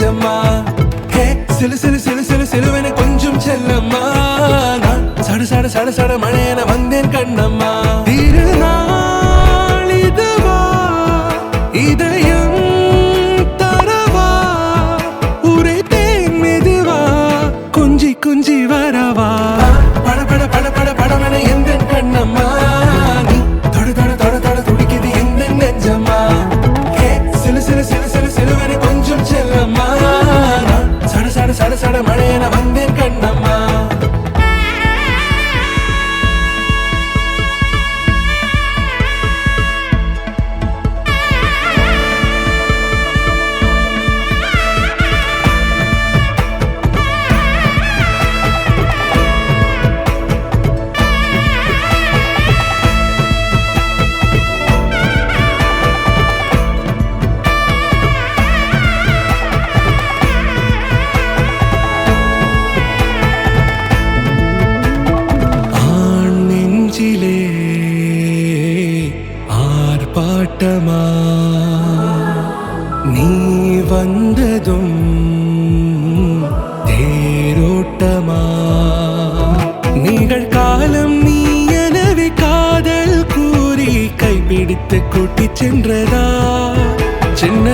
நெஞ்சம்மா ஹே சிலு சிலு சிலு சிலு சிலுவென கொஞ்சம் செல்லம்மா நான் சட சட சட சட மழையென வந்தேன் கண்ணம்மா திருநாள் இதுவா இதயம் தரவா உரைத்தேன் மெதுவா கொஞ்சி கொஞ்சி வரவா பட பட பட பட படமென எந்த கண்ணம்மா நீ தொட தொட தொட தொட துடிக்குது எந்த நெஞ்சம்மா ஹே சிலு சிலு சிலு சிலு சிலுவென கொஞ்சம் செல்லம்மா நான் சட சட சட சட மழையென வந்தேன் கண்ணம்மா ஆர்ப்பாட்டமா நீ வந்ததும் தேரோட்டமா நிகழ்காலம் நீ எனவே காதல் கூறி கைப்பிடித்து கூட்டிச் சென்றதா சின்ன